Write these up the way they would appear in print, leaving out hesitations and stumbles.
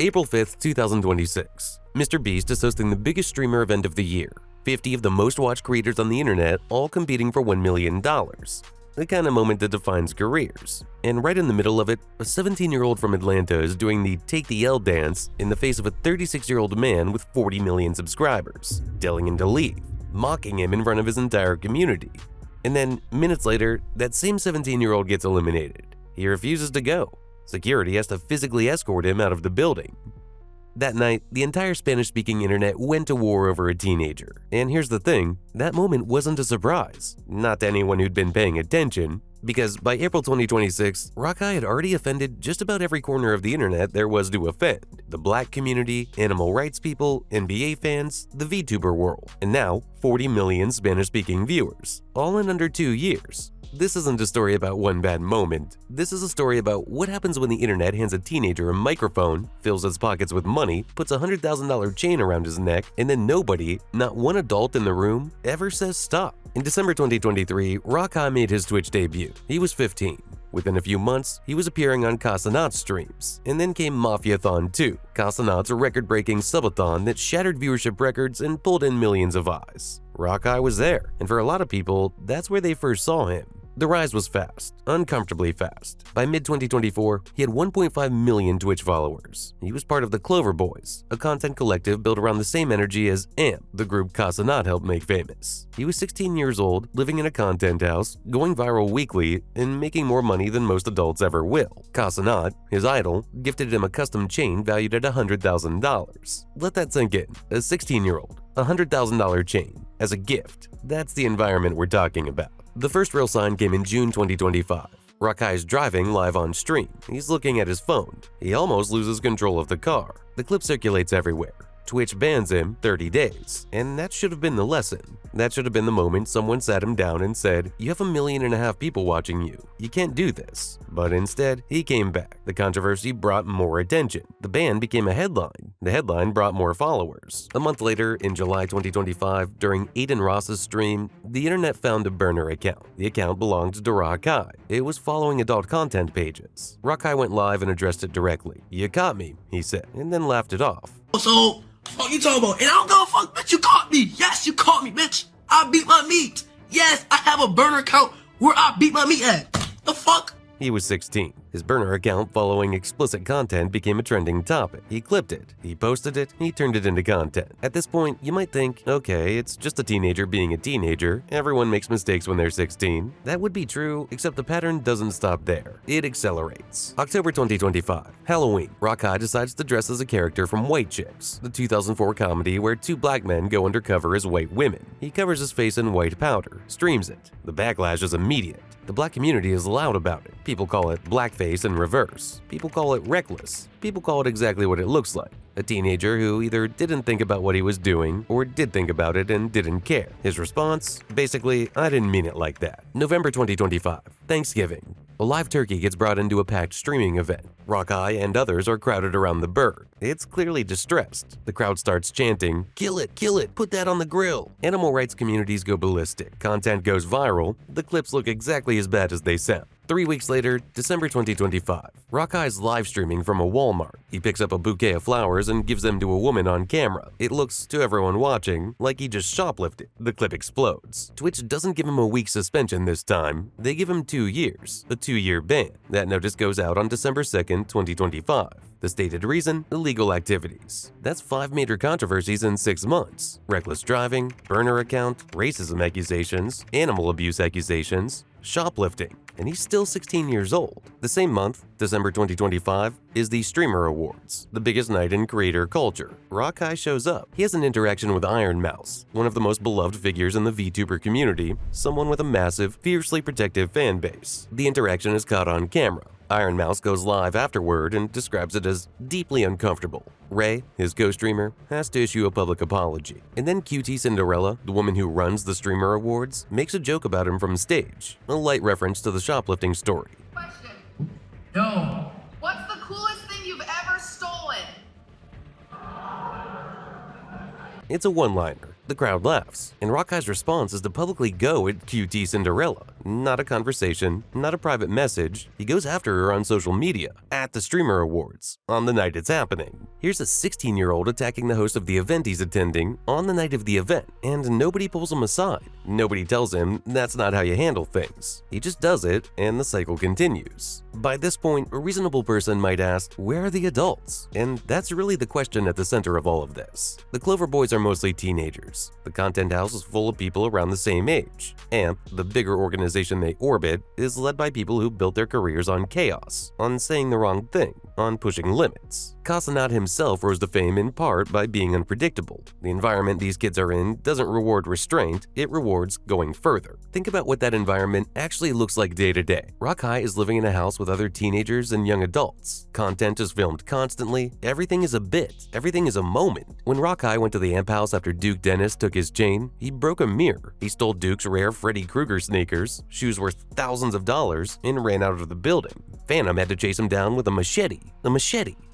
April 5th, 2026. MrBeast is hosting the biggest streamer event of the year. 50 of the most watched creators on the internet, all competing for $1 million. The kind of moment that defines careers. And right in the middle of it, a 17-year-old from Atlanta is doing the Take the L dance in the face of a 36-year-old man with 40 million subscribers, telling him to leave, mocking him in front of his entire community. And then, minutes later, that same 17-year-old gets eliminated. He refuses to go. Security has to physically escort him out of the building. That night, the entire Spanish-speaking internet went to war over a teenager. And here's the thing, that moment wasn't a surprise. Not to anyone who'd been paying attention, because by April 2026, RaKai had already offended just about every corner of the internet there was to offend. The black community, animal rights people, NBA fans, the VTuber world, and now 40 million Spanish-speaking viewers, all in under 2 years. This isn't a story about one bad moment. This is a story about what happens when the internet hands a teenager a microphone, fills his pockets with money, puts a $100,000 chain around his neck, and then nobody, not one adult in the room, ever says stop. In December 2023, RaKai made his Twitch debut. He was 15. Within a few months, he was appearing on Kai Cenat's streams, and then came Mafiathon 2, Kai Cenat's record-breaking subathon that shattered viewership records and pulled in millions of eyes. RaKai was there, and for a lot of people, that's where they first saw him. The rise was fast, uncomfortably fast. By mid-2024, he had 1.5 million Twitch followers. He was part of the Clover Boys, a content collective built around the same energy as AMP, the group Kai Cenat helped make famous. He was 16 years old, living in a content house, going viral weekly, and making more money than most adults ever will. Kai Cenat, his idol, gifted him a custom chain valued at $100,000. Let that sink in. A 16-year-old, a $100,000 chain, as a gift. That's the environment we're talking about. The first real sign came in June 2025. RaKai is driving live on stream. He's looking at his phone. He almost loses control of the car. The clip circulates everywhere. Twitch bans him 30 days. And that should have been the lesson. That should have been the moment someone sat him down and said, "You have 1.5 million people watching you. You can't do this." But instead, he came back. The controversy brought more attention. The ban became a headline. The headline brought more followers. A month later, in July 2025, during Adin Ross's stream, the internet found a burner account. The account belonged to RaKai. It was following adult content pages. RaKai went live and addressed it directly. "You caught me," he said, and then laughed it off. So, fuck you talking about? And I don't give a fuck, bitch, you caught me. Yes, you caught me, bitch. I beat my meat. Yes, I have a burner account where I beat my meat at. The fuck? He was 16. His burner account following explicit content became a trending topic. He clipped it, he posted it, he turned it into content. At this point, you might think, okay, it's just a teenager being a teenager. Everyone makes mistakes when they're 16. That would be true, except the pattern doesn't stop there. It accelerates. October 2025, Halloween. RaKai decides to dress as a character from White Chicks, the 2004 comedy where two black men go undercover as white women. He covers his face in white powder, streams it. The backlash is immediate. The black community is loud about it. People call it blackface in reverse. People call it reckless. People call it exactly what it looks like. A teenager who either didn't think about what he was doing or did think about it and didn't care. His response? Basically, "I didn't mean it like that." November 2025, Thanksgiving. A live turkey gets brought into a packed streaming event. RaKai and others are crowded around the bird. It's clearly distressed. The crowd starts chanting, kill it, put that on the grill." Animal rights communities go ballistic. Content goes viral. The clips look exactly as bad as they sound. 3 weeks later, December 2025, RaKai is live streaming from a Walmart. He picks up a bouquet of flowers and gives them to a woman on camera. It looks, to everyone watching, like he just shoplifted. The clip explodes. Twitch doesn't give him a week's suspension this time. They give him 2 years, a 2-year ban. That notice goes out on December 2nd, 2025. The stated reason? Illegal activities. That's 5 major controversies in 6 months. Reckless driving, burner account, racism accusations, animal abuse accusations, shoplifting, and he's still 16 years old. The same month, December 2025, is the Streamer Awards, the biggest night in creator culture. RaKai shows up. He has an interaction with Iron Mouse, one of the most beloved figures in the VTuber community, someone with a massive, fiercely protective fan base. The interaction is caught on camera. Iron Mouse goes live afterward and describes it as deeply uncomfortable. Ray, his co-streamer, has to issue a public apology. And then QT Cinderella, the woman who runs the Streamer Awards, makes a joke about him from stage, a light reference to the shoplifting story. Question. No. What's the coolest thing you've ever stolen? It's a one-liner. The crowd laughs, and RaKai's response is to publicly go at QT Cinderella. Not a conversation, not a private message. He goes after her on social media, at the Streamer Awards, on the night it's happening. Here's a 16-year-old attacking the host of the event he's attending on the night of the event, and nobody pulls him aside. Nobody tells him that's not how you handle things. He just does it, and the cycle continues. By this point, a reasonable person might ask, where are the adults? And that's really the question at the center of all of this. The Clover Boys are mostly teenagers. The content house is full of people around the same age. AMP, the bigger organization they orbit, is led by people who built their careers on chaos, on saying the wrong thing, on pushing limits. Kai Cenat himself rose to fame in part by being unpredictable. The environment these kids are in doesn't reward restraint, it rewards going further. Think about what that environment actually looks like day to day. RaKai is living in a house with other teenagers and young adults. Content is filmed constantly, everything is a bit, everything is a moment. When RaKai went to the AMP house after Duke Dennis took his chain, he broke a mirror. He stole Duke's rare Freddy Krueger sneakers, shoes worth thousands of dollars, and ran out of the building. Phantom had to chase him down with a machete.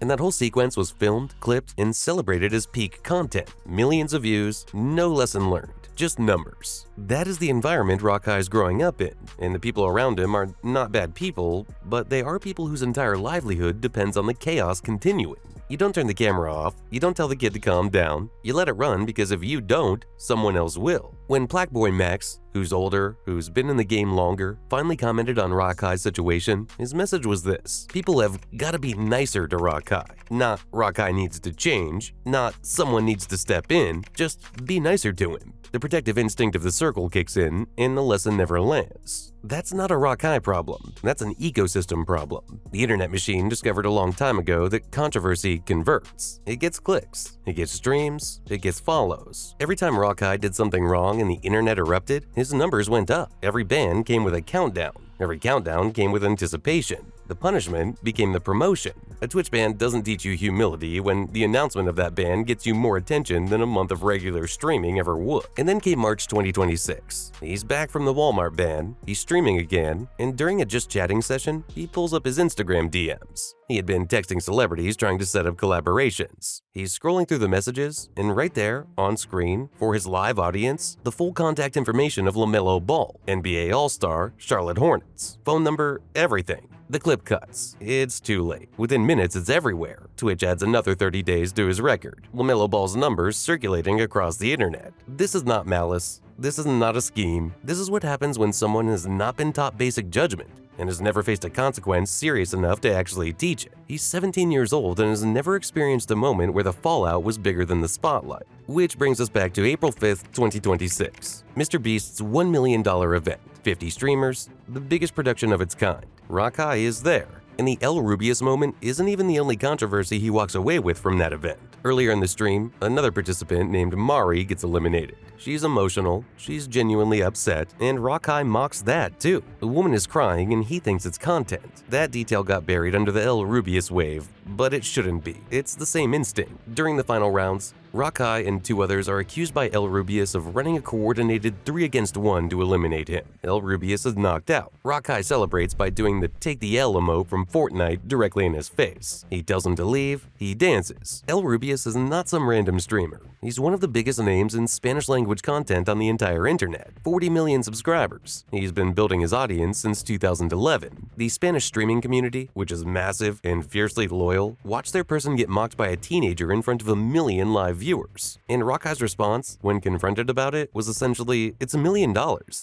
And that whole sequence was filmed, clipped, and celebrated as peak content. Millions of views, no lesson learned, just numbers. That is the environment RaKai is growing up in, and the people around him are not bad people, but they are people whose entire livelihood depends on the chaos continuing. You don't turn the camera off, you don't tell the kid to calm down, you let it run because if you don't, someone else will. When Blackboy Max, who's older, who's been in the game longer, finally commented on RaKai's situation, his message was this: people have gotta be nicer to RaKai. Not RaKai needs to change, not someone needs to step in, just be nicer to him. The protective instinct of the circle kicks in, and the lesson never lands. That's not a RaKai problem, that's an ecosystem problem. The internet machine discovered a long time ago that controversy converts. It gets clicks, it gets streams, it gets follows. Every time RaKai did something wrong and the internet erupted, his numbers went up. Every ban came with a countdown. Every countdown came with anticipation. The punishment became the promotion. A Twitch ban doesn't teach you humility when the announcement of that ban gets you more attention than a month of regular streaming ever would. And then came March 2026. He's back from the Walmart ban, he's streaming again, and during a just chatting session, he pulls up his Instagram DMs. He had been texting celebrities trying to set up collaborations. He's scrolling through the messages, and right there, on screen, for his live audience, the full contact information of LaMelo Ball, NBA All-Star, Charlotte Hornets, phone number, everything. The clip cuts. It's too late. Within minutes, it's everywhere. Twitch adds another 30 days to his record. LaMelo Ball's numbers circulating across the internet. This is not malice. This is not a scheme. This is what happens when someone has not been taught basic judgment and has never faced a consequence serious enough to actually teach it. He's 17 years old and has never experienced a moment where the fallout was bigger than the spotlight. Which brings us back to April 5th, 2026. MrBeast's $1 million event. 50 streamers, the biggest production of its kind. RaKai is there. And the Rubius moment isn't even the only controversy he walks away with from that event. Earlier in the stream, another participant named Mari gets eliminated. She's emotional, she's genuinely upset, and RaKai mocks that too. The woman is crying and he thinks it's content. That detail got buried under the Rubius wave, but it shouldn't be. It's the same instinct. During the final rounds, RaKai and two others are accused by Rubius of running a coordinated 3-against-1 to eliminate him. Rubius is knocked out. RaKai celebrates by doing the take the L emote from Fortnite directly in his face. He tells him to leave, he dances. Rubius is not some random streamer. He's one of the biggest names in Spanish-language content on the entire internet. 40 million subscribers. He's been building his audience since 2011. The Spanish streaming community, which is massive and fiercely loyal, watched their person get mocked by a teenager in front of 1 million live viewers. And RaKai's response, when confronted about it, was essentially, "It's $1 million.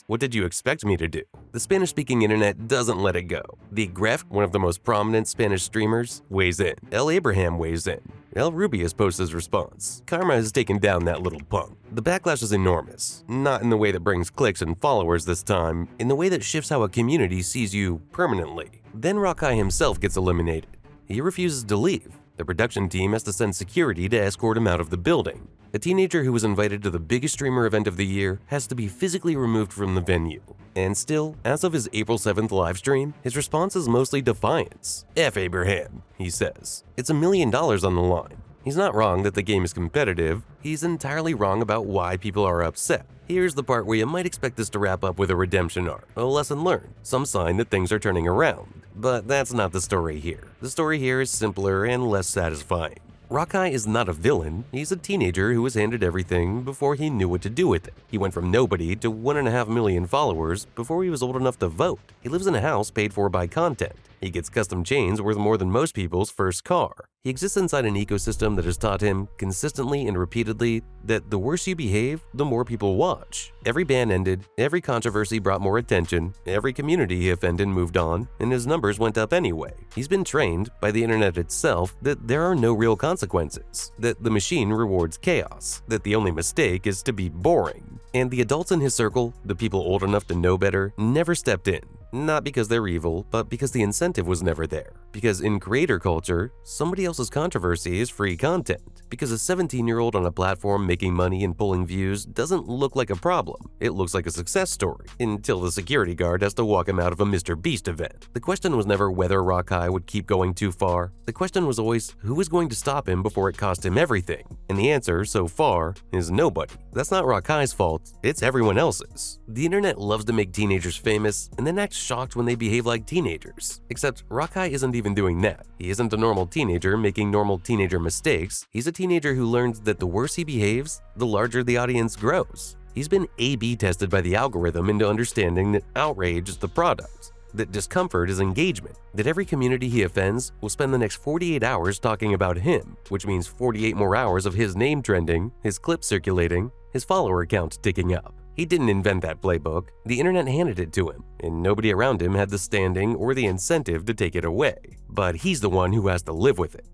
What did you expect me to do?" The Spanish-speaking internet doesn't let it go. The Gref, one of the most prominent Spanish streamers, weighs in. Abraham weighs in. Rubius posts his response. Karma has taken down that little punk. The backlash is enormous. Not in the way that brings clicks and followers this time, in the way that shifts how a community sees you permanently. Then RaKai himself gets eliminated. He refuses to leave. The production team has to send security to escort him out of the building. A teenager who was invited to the biggest streamer event of the year has to be physically removed from the venue. And still, as of his April 7th livestream, his response is mostly defiance. F Abraham, he says. It's $1 million on the line. He's not wrong that the game is competitive, he's entirely wrong about why people are upset. Here's the part where you might expect this to wrap up with a redemption arc, a lesson learned, some sign that things are turning around. But that's not the story here. The story here is simpler and less satisfying. RaKai is not a villain, he's a teenager who was handed everything before he knew what to do with it. He went from nobody to 1.5 million followers before he was old enough to vote. He lives in a house paid for by content. He gets custom chains worth more than most people's first car. He exists inside an ecosystem that has taught him, consistently and repeatedly, that the worse you behave, the more people watch. Every ban ended, every controversy brought more attention, every community he offended moved on, and his numbers went up anyway. He's been trained, by the internet itself, that there are no real consequences, that the machine rewards chaos, that the only mistake is to be boring. And the adults in his circle, the people old enough to know better, never stepped in. Not because they're evil, but because the incentive was never there. Because in creator culture, somebody else's controversy is free content. Because a 17-year-old on a platform making money and pulling views doesn't look like a problem. It looks like a success story, until the security guard has to walk him out of a MrBeast event. The question was never whether RaKai would keep going too far. The question was always who was going to stop him before it cost him everything. And the answer, so far, is nobody. That's not RaKai's fault, it's everyone else's. The internet loves to make teenagers famous and then act shocked when they behave like teenagers. Except RaKai isn't even doing that. He isn't a normal teenager making normal teenager mistakes. He's a teenager who learns that the worse he behaves, the larger the audience grows. He's been A/B tested by the algorithm into understanding that outrage is the product, that discomfort is engagement, that every community he offends will spend the next 48 hours talking about him, which means 48 more hours of his name trending, his clips circulating, his follower count ticking up. He didn't invent that playbook, the internet handed it to him, and nobody around him had the standing or the incentive to take it away. But he's the one who has to live with it.